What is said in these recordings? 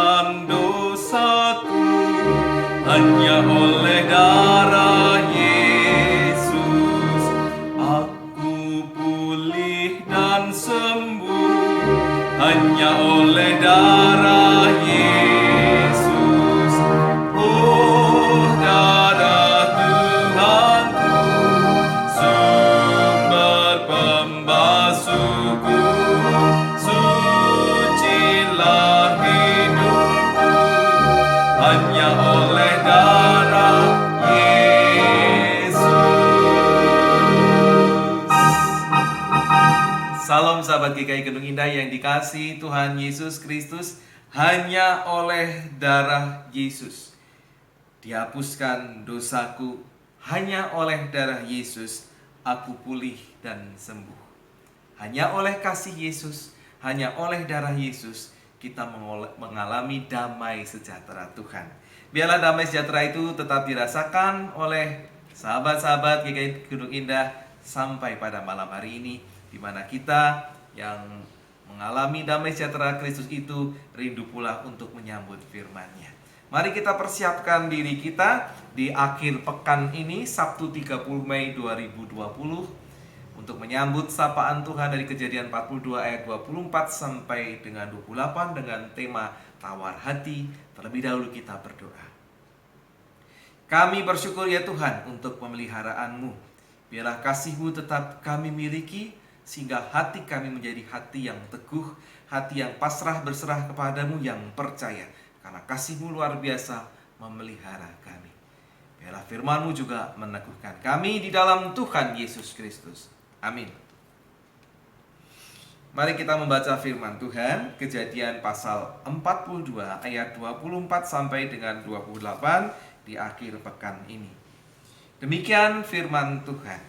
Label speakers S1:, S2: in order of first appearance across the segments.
S1: menghapuskan dosaku, hanya oleh darah Yesus aku pulih dan sembuh, hanya oleh darah Yesus. Oh, darah Tuhanku, sumber pembasuhku, sucilah hidupku, hanya oleh darah Yesus. Salam sahabat GKI Gendung Indah yang dikasihi Tuhan Yesus Kristus. Hanya oleh darah Yesus dihapuskan dosaku, hanya oleh darah Yesus aku pulih dan sembuh. Hanya oleh kasih Yesus, hanya oleh darah Yesus kita mengalami damai sejahtera Tuhan. Biarlah damai sejahtera itu tetap dirasakan oleh sahabat-sahabat GKI Gunung Indah sampai pada malam hari ini, di mana kita yang mengalami damai sejahtera Kristus itu rindu pula untuk menyambut firman-Nya. Mari kita persiapkan diri kita di akhir pekan ini, Sabtu 30 Mei 2020, untuk menyambut sapaan Tuhan dari Kejadian 42 ayat 24 sampai dengan 28 dengan tema tawar hati. Terlebih dahulu kita berdoa. Kami bersyukur ya Tuhan untuk pemeliharaanmu. Biarlah kasih-Mu tetap kami miliki, sehingga hati kami menjadi hati yang teguh, hati yang pasrah berserah kepadamu, yang percaya. Karena kasih-Mu luar biasa memelihara kami. Biarlah firman-Mu juga meneguhkan kami di dalam Tuhan Yesus Kristus. Amin. Mari kita membaca firman Tuhan, Kejadian pasal 42 ayat 24 sampai dengan 28 di akhir pekan ini. Demikian firman Tuhan.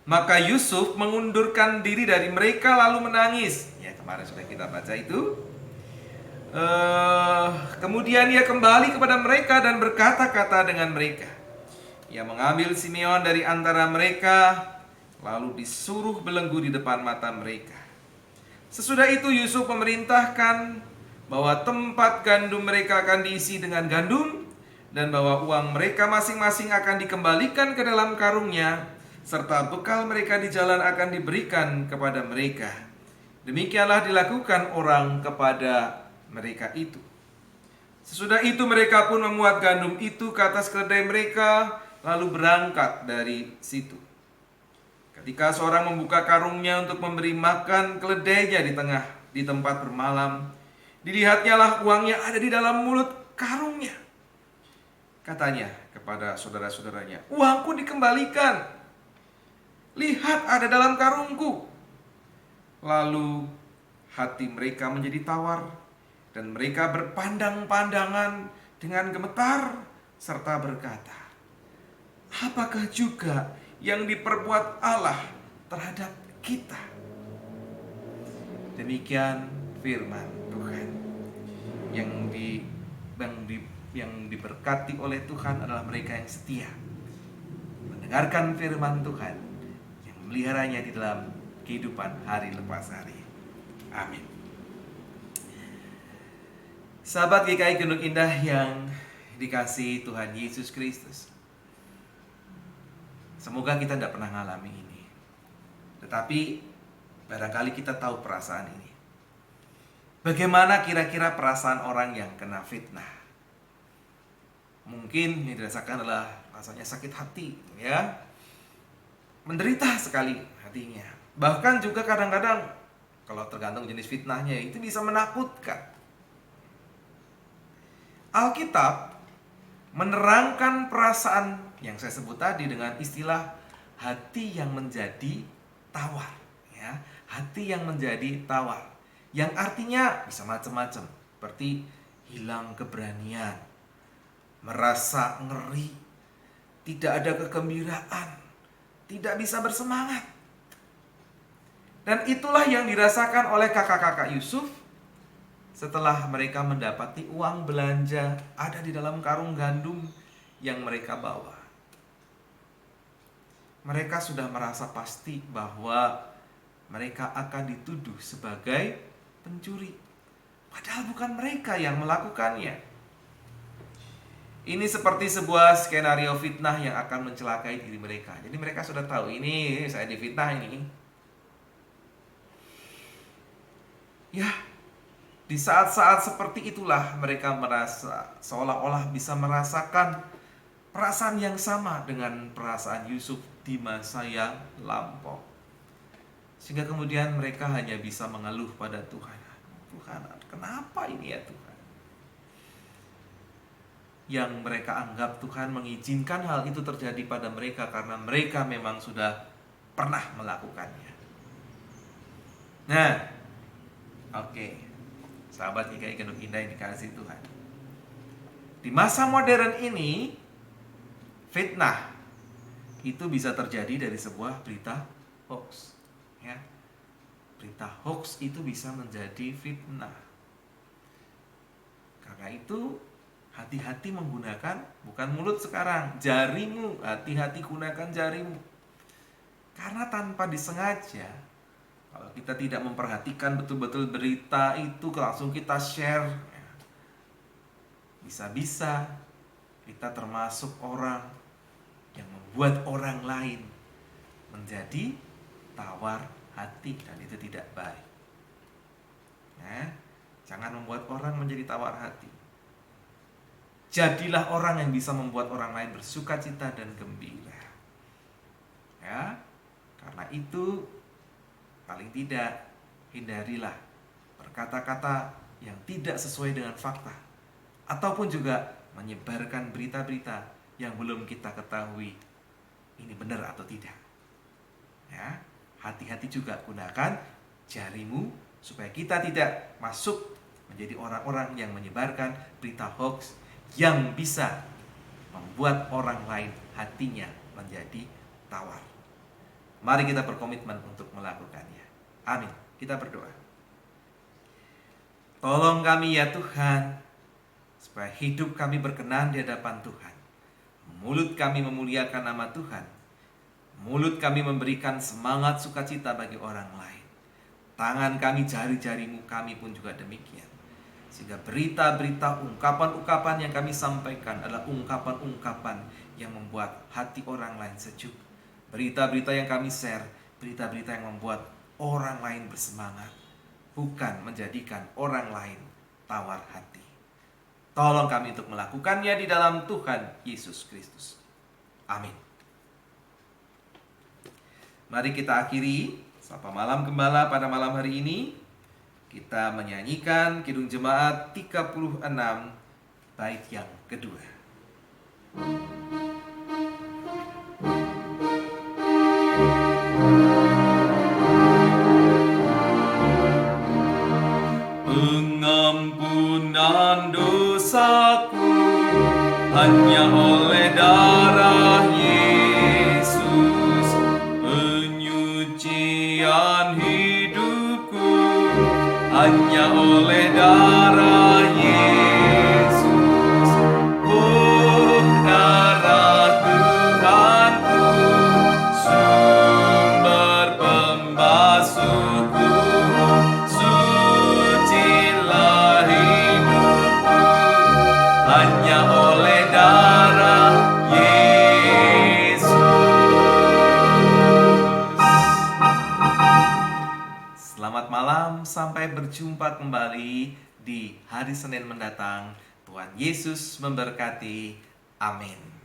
S1: Maka Yusuf mengundurkan diri dari mereka lalu menangis. Ya, kemarin sudah kita baca itu. Kemudian ia kembali kepada mereka dan berkata-kata dengan mereka. Ia mengambil Simeon dari antara mereka, lalu disuruh belenggu di depan mata mereka. Sesudah itu Yusuf memerintahkan bahwa tempat gandum mereka akan diisi dengan gandum, dan bahwa uang mereka masing-masing akan dikembalikan ke dalam karungnya, serta bekal mereka di jalan akan diberikan kepada mereka. Demikianlah dilakukan orang kepada mereka itu. Sesudah itu mereka pun memuat gandum itu ke atas keledai mereka, lalu berangkat dari situ. Ketika seorang membuka karungnya untuk memberi makan keledainya di tempat bermalam, dilihatnyalah uangnya ada di dalam mulut karungnya. Katanya kepada saudara-saudaranya, "Uangku dikembalikan. Lihat, ada dalam karungku." Lalu hati mereka menjadi tawar, dan mereka berpandang-pandangan dengan gemetar, serta berkata, "Apakah juga yang diperbuat Allah terhadap kita?" Demikian firman Tuhan. Yang diberkati oleh Tuhan adalah mereka yang setia mendengarkan firman Tuhan, yang memeliharanya di dalam kehidupan hari lepas hari. Amin. Sahabat GKI Gunung Indah yang dikasihi Tuhan Yesus Kristus, semoga kita tidak pernah mengalami ini. Tetapi barangkali kita tahu perasaan ini. Bagaimana kira-kira perasaan orang yang kena fitnah? Mungkin yang dirasakan adalah rasanya sakit hati, ya. Menderita sekali hatinya. Bahkan juga kadang-kadang, kalau tergantung jenis fitnahnya, itu bisa menakutkan. Alkitab menerangkan perasaan yang saya sebut tadi dengan istilah hati yang menjadi tawar, ya. Hati yang menjadi tawar, yang artinya bisa macam-macam, seperti hilang keberanian, merasa ngeri, tidak ada kegembiraan, tidak bisa bersemangat. Dan itulah yang dirasakan oleh kakak-kakak Yusuf setelah mereka mendapati uang belanja ada di dalam karung gandum yang mereka bawa. Mereka sudah merasa pasti bahwa mereka akan dituduh sebagai pencuri. Padahal bukan mereka yang melakukannya. Ini seperti sebuah skenario fitnah yang akan mencelakai diri mereka. Jadi mereka sudah tahu, ini saya difitnah ini. Ya, di saat-saat seperti itulah mereka merasa seolah-olah bisa merasakan perasaan yang sama dengan perasaan Yusuf di masa yang lampau. Sehingga kemudian mereka hanya bisa mengeluh pada Tuhan. Tuhan, kenapa ini ya Tuhan? Yang mereka anggap Tuhan mengizinkan hal itu terjadi pada mereka karena mereka memang sudah pernah melakukannya. Nah, oke. Sahabat GKI Gendut Indah yang dikasihi Tuhan. Di masa modern ini, fitnah itu bisa terjadi dari sebuah berita hoax. Ya. Berita hoax itu bisa menjadi fitnah. Karena itu hati-hati menggunakan, bukan mulut sekarang, jarimu. Hati-hati gunakan jarimu. Karena tanpa disengaja, kalau kita tidak memperhatikan betul-betul berita itu, langsung kita share, bisa-bisa kita termasuk orang yang membuat orang lain menjadi tawar hati, dan itu tidak baik. Jangan membuat orang menjadi tawar hati. Jadilah orang yang bisa membuat orang lain bersuka cita dan gembira. Ya, karena itu paling tidak hindarilah berkata-kata yang tidak sesuai dengan fakta, ataupun juga menyebarkan berita-berita yang belum kita ketahui ini benar atau tidak. Ya, hati-hati juga gunakan jarimu supaya kita tidak masuk menjadi orang-orang yang menyebarkan berita hoax yang bisa membuat orang lain hatinya menjadi tawar. Mari kita berkomitmen untuk melakukannya. Amin. Kita berdoa. Tolong kami ya Tuhan, supaya hidup kami berkenan di hadapan Tuhan. Mulut kami memuliakan nama Tuhan. Mulut kami memberikan semangat sukacita bagi orang lain. Tangan kami, jari-jarimu kami pun juga demikian. Sehingga berita-berita, ungkapan-ungkapan yang kami sampaikan adalah ungkapan-ungkapan yang membuat hati orang lain sejuk. Berita-berita yang kami share, berita-berita yang membuat orang lain bersemangat, bukan menjadikan orang lain tawar hati. Tolong kami untuk melakukannya di dalam Tuhan Yesus Kristus. Amin. Mari kita akhiri Sapa Malam Gembala pada malam hari ini. Kita menyanyikan Kidung Jemaat 36 bait yang kedua. Pengampunan dosaku hanya oleh darah Yesus, penyucian hidupku hanya oleh darah Yesus. Oh, darah Tuhanku, sumber pembasuhku, sucilah hidupku hanya oleh darah Yesus. Selamat malam, sampai berjumpa kembali di hari Senin mendatang. Tuhan Yesus memberkati. Amin.